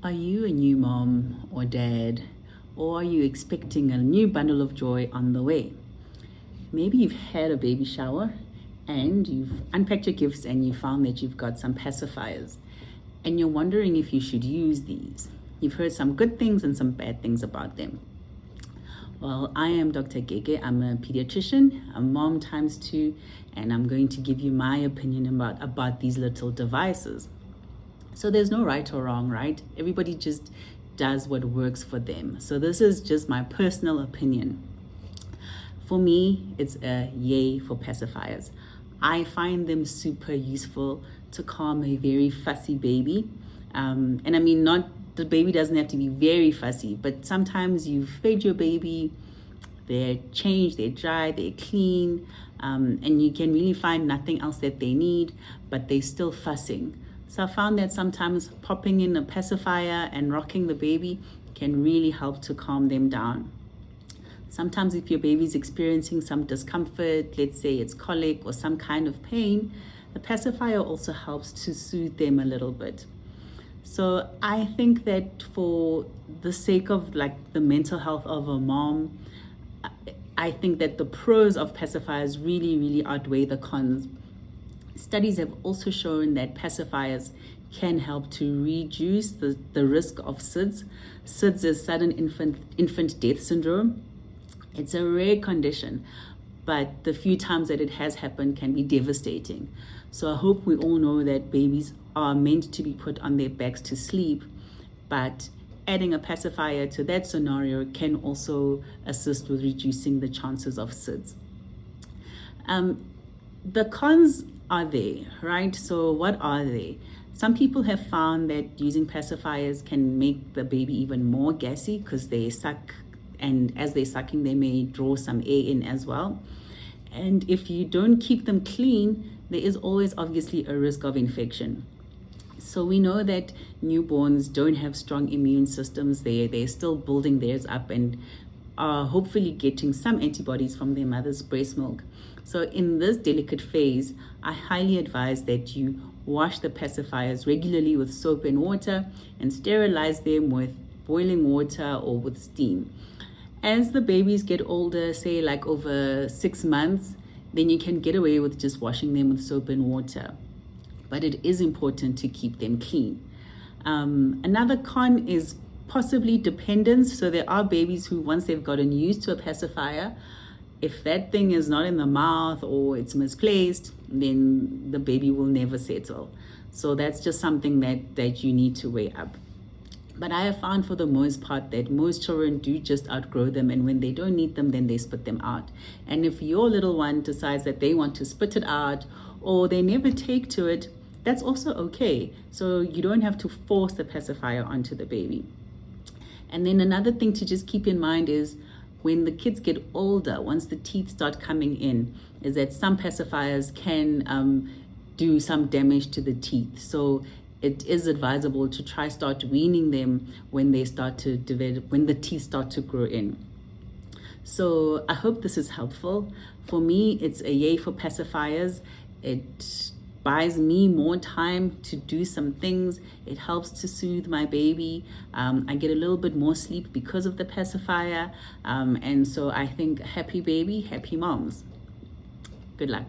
Are you a new mom or dad, or are you expecting a new bundle of joy on the way? Maybe you've had a baby shower and you've unpacked your gifts and you found that you've got some pacifiers and you're wondering if you should use these. You've heard some good things and some bad things about them. Well, I am Dr. Gege. I'm a pediatrician, a mom times two, and I'm going to give you my opinion about these little devices. So there's no right or wrong, right? Everybody just does what works for them. So this is just my personal opinion. For me, it's a yay for pacifiers. I find them super useful to calm a very fussy baby. And I mean, the baby doesn't have to be very fussy, but sometimes you've fed your baby, they're changed, they're dry, they're clean, and you can really find nothing else that they need, but they're still fussing. So I found that sometimes popping in a pacifier and rocking the baby can really help to calm them down. Sometimes if your baby's experiencing some discomfort, let's say it's colic or some kind of pain, the pacifier also helps to soothe them a little bit. So I think that for the sake of the mental health of a mom, I think that the pros of pacifiers really, really outweigh the cons. Studies have also shown that pacifiers can help to reduce the risk of SIDS. SIDS is sudden infant death syndrome. It's a rare condition, but the few times that it has happened can be devastating. So I hope we all know that babies are meant to be put on their backs to sleep, but adding a pacifier to that scenario can also assist with reducing the chances of SIDS. The cons are there, right? So what are they? Some people have found that using pacifiers can make the baby even more gassy because they suck, and as they're sucking, they may draw some air in as well. And if you don't keep them clean, there is always obviously a risk of infection. So we know that newborns don't have strong immune systems. They're still building theirs up and are hopefully getting some antibodies from their mother's breast milk. So in this delicate phase, I highly advise that you wash the pacifiers regularly with soap and water and sterilize them with boiling water or with steam. As the babies get older, say over 6 months, then you can get away with just washing them with soap and water. But it is important to keep them clean. Another con is possibly dependence. So there are babies who, once they've gotten used to a pacifier, if that thing is not in the mouth or it's misplaced, then the baby will never settle. So that's just something that you need to weigh up. But I have found for the most part that most children do just outgrow them, and when they don't need them, then they spit them out. And if your little one decides that they want to spit it out or they never take to it, that's also okay. So you don't have to force the pacifier onto the baby. And then another thing to just keep in mind is when the kids get older, once the teeth start coming in, is that some pacifiers can do some damage to the teeth. So it is advisable to start weaning them when they start to develop, when the teeth start to grow in. So I hope this is helpful. For me, it's a yay for pacifiers. It buys me more time to do some things. It helps to soothe my baby. I get a little bit more sleep because of the pacifier. And so I think happy baby, happy moms. Good luck.